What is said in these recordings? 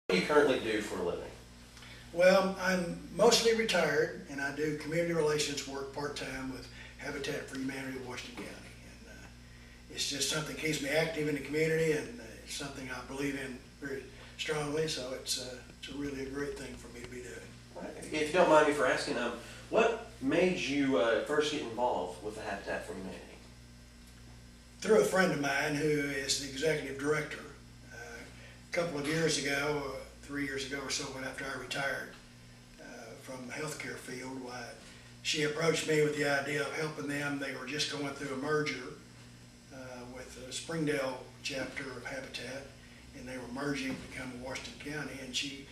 What do you currently do for a living? Well, I'm mostly retired, and I do community relations work part-time with Habitat for Humanity of Washington County. And it's just something that keeps me active in the community, and it's something I believe in very strongly, so it's really a great thing for me to be doing. If you don't mind me for asking, what made you first get involved with the Habitat for Humanity? Through a friend of mine who is the executive director. A couple of years ago, 3 years ago or so, after I retired from the healthcare field, she approached me with the idea of helping them. They were just going through a merger with the Springdale chapter of Habitat, and they were merging to become Washington County, and she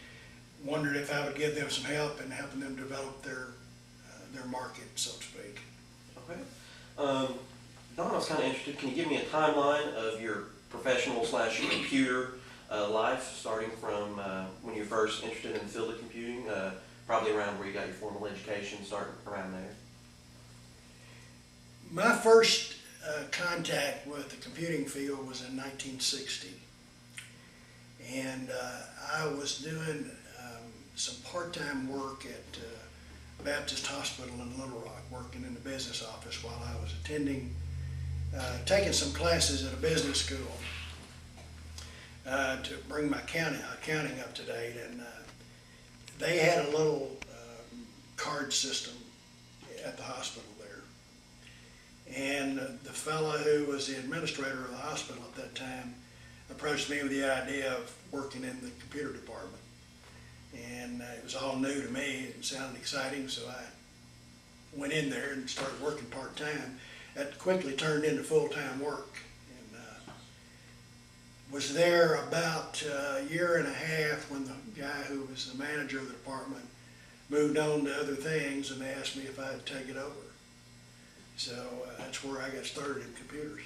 wondered if I would give them some help in helping them develop their market, so to speak. Okay. Don, I was kind of interested. Can you give me a timeline of your professional / computer life, starting from when you were first interested in the field of computing, probably around where you got your formal education, starting around there? My first contact with the computing field was in 1960, and I was doing some part-time work at Baptist Hospital in Little Rock, working in the business office while I was taking some classes at a business school to bring my accounting up to date. And they had a little card system at the hospital there. And the fellow who was the administrator of the hospital at that time approached me with the idea of working in the computer department. And it was all new to me. It sounded exciting, so I went in there and started working part-time. That quickly turned into full-time work. And was there about a year and a half when the guy who was the manager of the department moved on to other things, and they asked me if I'd take it over. So that's where I got started in computers.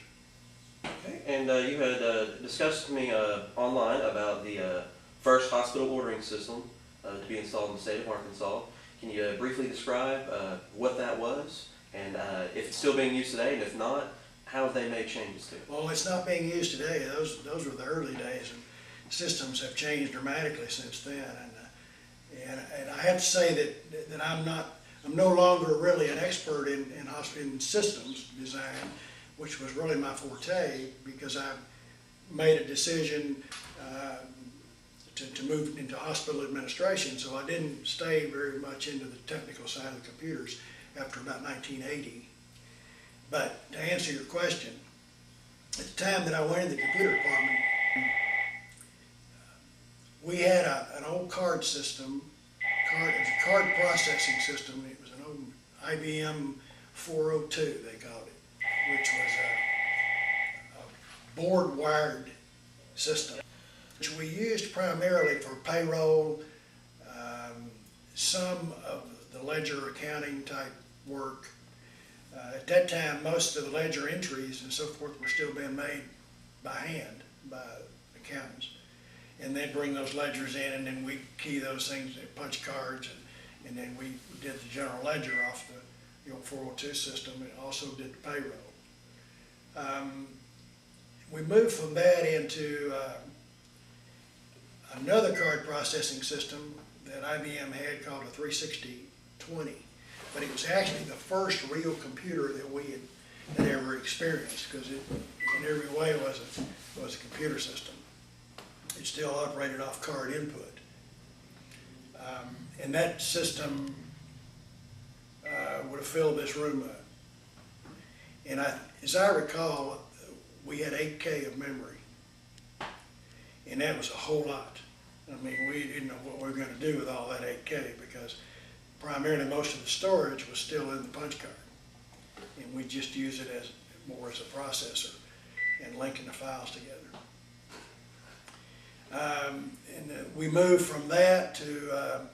Okay. And you had discussed to me online about the first hospital ordering system to be installed in the state of Arkansas. Can you briefly describe what that was, and if it's still being used today, and if not, how have they made changes to it? Well, it's not being used today. Those were the early days, and systems have changed dramatically since then. And I have to say that I'm no longer really an expert in hospital systems design, which was really my forte, because I made a decision to move into hospital administration, so I didn't stay very much into the technical side of the computers after about 1980. But to answer your question, at the time that I went in the computer department, we had an old card system. It was a card processing system. It was an old IBM 402, they called it, which was a board wired system, which we used primarily for payroll, some of the ledger accounting type work. At that time, most of the ledger entries and so forth were still being made by hand by accountants. And they'd bring those ledgers in, and then we'd key those things in punch cards, and then we did the general ledger off the old 402 system, and also did the payroll. We moved from that into another card processing system that IBM had called a 36020, but it was actually the first real computer that we had ever experienced, because it in every way was a computer system. It still operated off card input. And that system would have filled this room up. And as I recall, we had 8K of memory. And that was a whole lot. I mean, we didn't know what we were going to do with all that 8K, because primarily most of the storage was still in the punch card. And we just use it more as a processor and linking the files together. We moved from that to a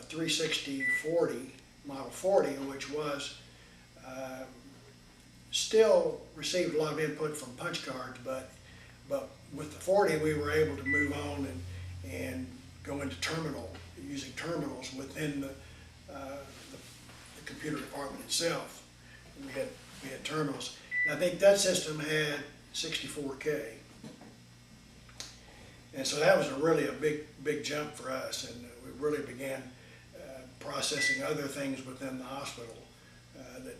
36040, Model 40, which was still received a lot of input from punch cards, but with the 40 we were able to move on and go into using terminals within the computer department itself. We had terminals. And I think that system had 64K. And so that was a big jump for us, and we really began processing other things within the hospital that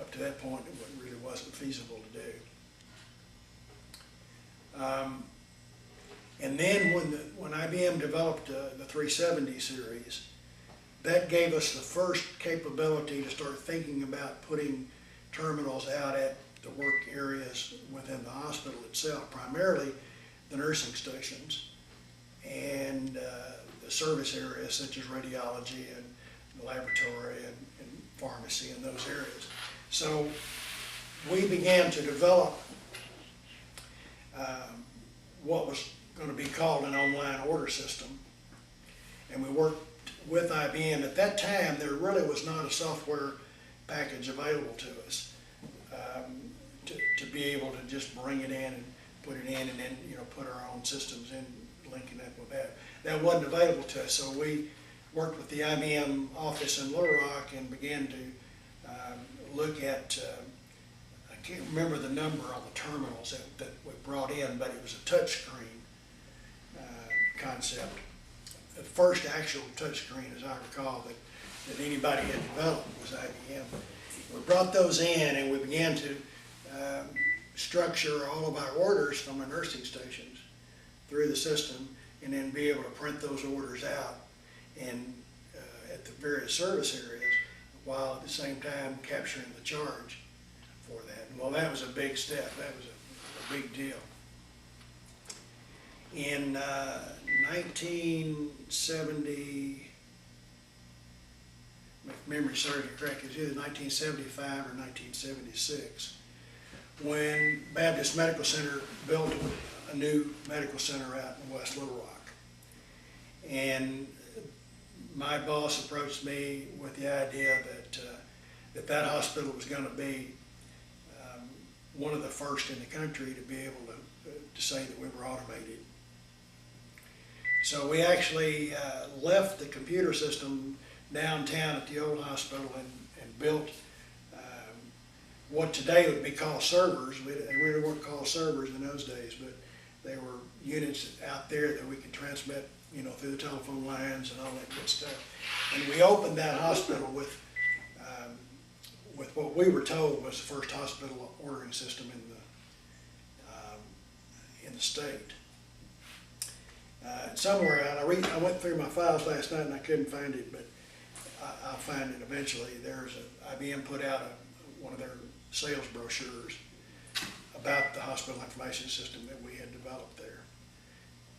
up to that point it really wasn't feasible to do. And then when IBM developed the 370 series, that gave us the first capability to start thinking about putting terminals out at the work areas within the hospital itself, primarily the nursing stations and the service areas such as radiology and the laboratory and pharmacy and those areas. So we began to develop what was going to be called an online order system, and we worked with IBM. At that time, there really was not a software package available to us to be able to just bring it in and put it in, and then put our own systems in, linking up with that. That wasn't available to us, so we worked with the IBM office in Little Rock and began to look at. I can't remember the number on the terminals that we brought in, but it was a touch screen concept. The first actual touchscreen, as I recall, that anybody had developed was IBM. We brought those in and we began to structure all of our orders from the nursing stations through the system, and then be able to print those orders out and at the various service areas, while at the same time capturing the charge for that. Well, that was a big step. That was a big deal. In 1970, if memory serves me correct, it was either 1975 or 1976, when Baptist Medical Center built a new medical center out in West Little Rock. And my boss approached me with the idea that hospital was going to be one of the first in the country to be able to say that we were automated. So we actually left the computer system downtown at the old hospital and built what today would be called servers. They really weren't called servers in those days, but they were units out there that we could transmit, through the telephone lines and all that good stuff. And we opened that hospital with what we were told was the first hospital ordering system in the state. Somewhere out, I went through my files last night and I couldn't find it, but I'll find it eventually. IBM put out one of their sales brochures about the hospital information system that we had developed there.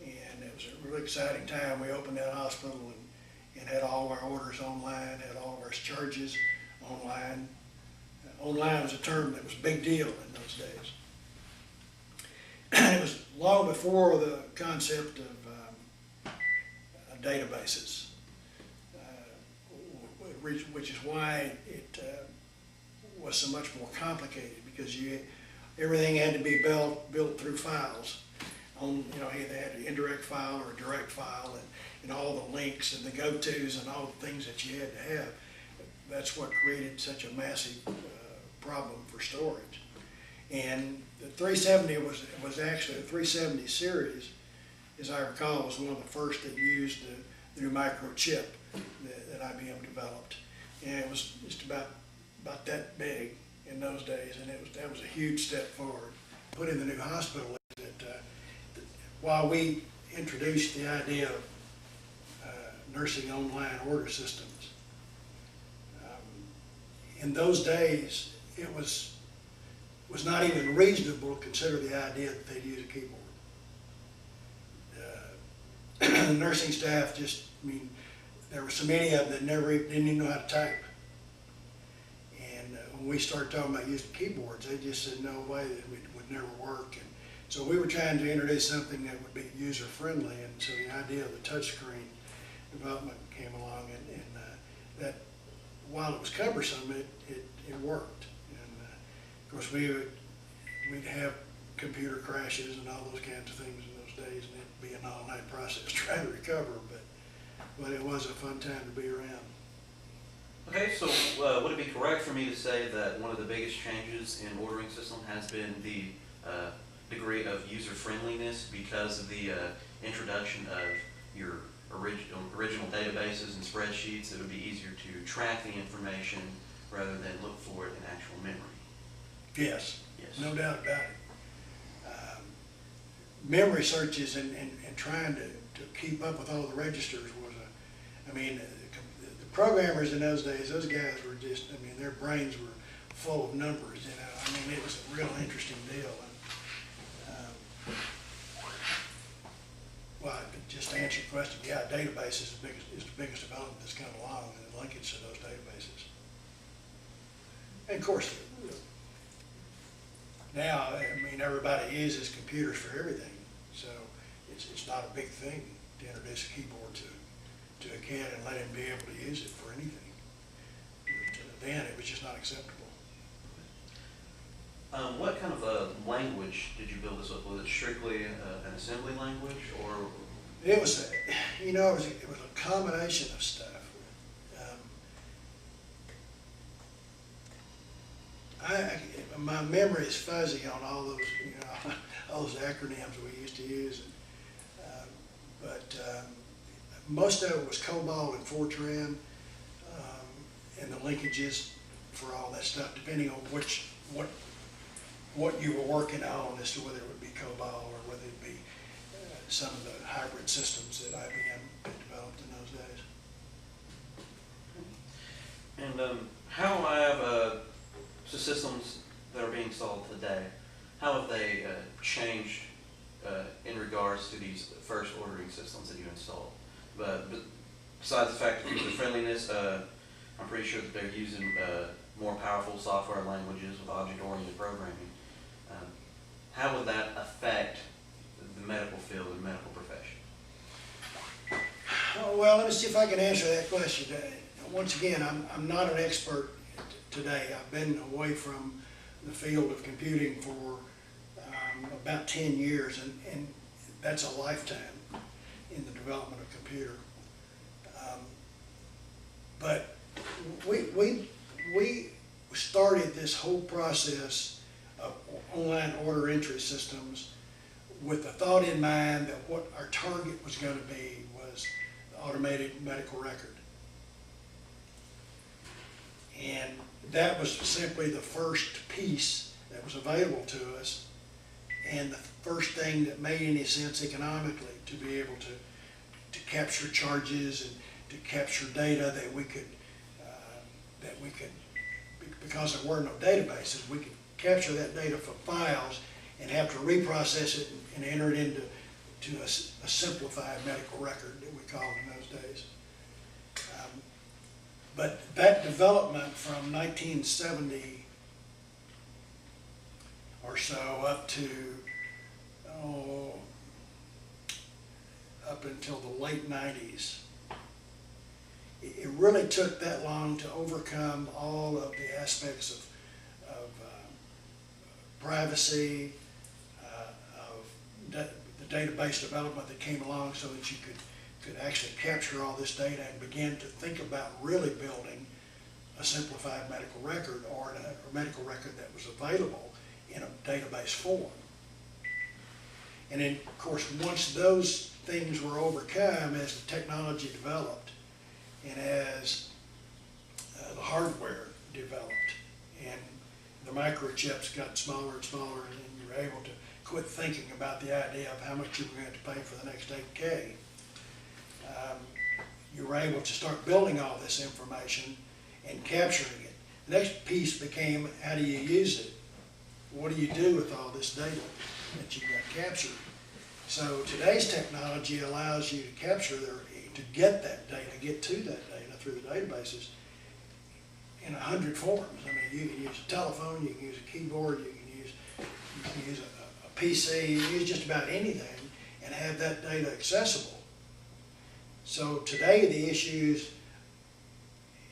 And it was a really exciting time. We opened that hospital and had all of our orders online, had all of our charges online. Online was a term that was a big deal in those days. And it was long before the concept of databases, which is why it was so much more complicated, because everything had to be built through files. They had an indirect file or a direct file, and all the links and the go-tos and all the things that you had to have. That's what created such a massive problem for storage. And the 370 was actually, the 370 series, as I recall, was one of the first that used the new microchip that IBM developed. And it was just about that big in those days, and that was a huge step forward. Put in the new hospital that while we introduced the idea of nursing online order systems, in those days it was not even reasonable to consider the idea that they'd use a keyboard. The nursing staff there were so many of them that didn't even know how to type. And when we started talking about using keyboards, they just said no way, that it would never work. And so we were trying to introduce something that would be user-friendly, and so the idea of the touchscreen development came along, and that, while it was cumbersome, it worked. And of course we'd have computer crashes and all those kinds of things in those days, and it'd be an all-night process trying to recover, but it was a fun time to be around. Okay, so would it be correct for me to say that one of the biggest changes in ordering system has been the degree of user friendliness because of the introduction of your original databases and spreadsheets. It would be easier to track the information rather than look for it in actual memory. Yes, Yes. no doubt about it. Memory searches and trying to keep up with all the registers was the programmers in those days, those guys were just, their brains were full of numbers, it was a real interesting deal. And, well, just to answer your question, yeah, database is the biggest development that's come along, and the linkage to those databases. And of course, now, everybody uses computers for everything, so it's not a big thing to introduce a keyboard to a kid and let him be able to use it for anything. But then it was just not acceptable. What kind of language did you build this with? Was it strictly an assembly language, or? It was, it was a combination of stuff. My memory is fuzzy on all those, all those acronyms we used to use. But most of it was COBOL and Fortran, and the linkages for all that stuff, depending on what you were working on as to whether it would be COBOL or whether it be some of the hybrid systems that IBM had developed in those days. And how have the systems that are being installed today, how have they changed in regards to these first ordering systems that you installed? But besides the fact of user friendliness, I'm pretty sure that they're using more powerful software languages with object-oriented programming. How would that affect the medical field and medical profession? Well, let me see if I can answer that question. Once again, I'm not an expert today. I've been away from the field of computing for about 10 years, and that's a lifetime in the development of computer. But we started this whole process of online order entry systems with the thought in mind that what our target was going to be was the automated medical record. And that was simply the first piece that was available to us, and the first thing that made any sense economically to be able to capture charges and to capture data that we could, because there were no databases, we could capture that data from files and have to reprocess it and enter it into a simplified medical record that we called in those days. But that development from 1970 or so up to, up until the late 90s, it really took that long to overcome all of the aspects of privacy, of the database development that came along so that you could actually capture all this data and begin to think about really building a simplified medical record or a medical record that was available in a database form. And then, of course, once those things were overcome as the technology developed and as the hardware developed and the microchips got smaller and smaller, and then you were able to quit thinking about the idea of how much you were going to pay for the next 8K. You were able to start building all this information and capturing it. The next piece became, how do you use it? What do you do with all this data that you got captured? So today's technology allows you to capture, to get that data, get to that data through the databases in 100 forms. You can use a telephone, you can use a keyboard, you can use a PC, you can use just about anything and have that data accessible. So today the issues,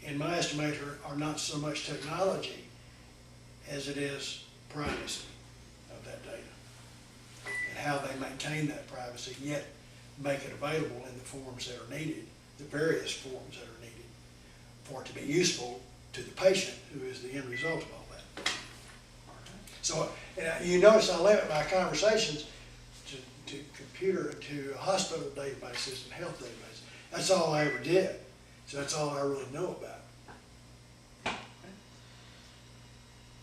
in my estimation, are not so much technology as it is privacy of that data and how they maintain that privacy, yet make it available in the forms that are needed, the various forms that are needed for it to be useful to the patient, who is the end result of all that. So, and you notice I limit my conversations to computer, to hospital databases and health databases. That's all I ever did. So that's all I really know about.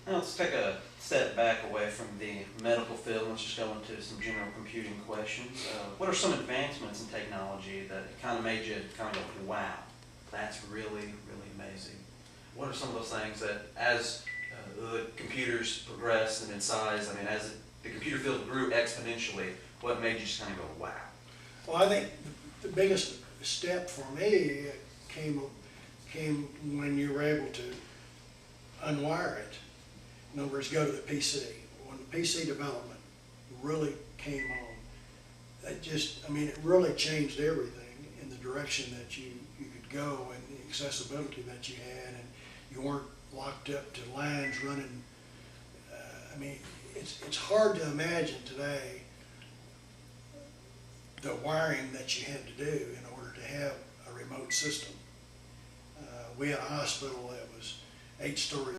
Now let's take a step back away from the medical field. Let's just go into some general computing questions. What are some advancements in technology that kind of made you kind of go, wow, that's really, really amazing? What are some of those things that as the computers progressed and in size, I mean, as the computer field grew exponentially, what made you just kind of go, wow? Well, I think the biggest step for me came when you were able to unwire it. In other words, go to the PC. When the PC development really came on, that just, I mean, it really changed everything in the direction that you could go and the accessibility that you had, and you weren't locked up to lines running. I mean, it's hard to imagine today the wiring that you had to do in order to have a remote system. We had a hospital that was 8 stories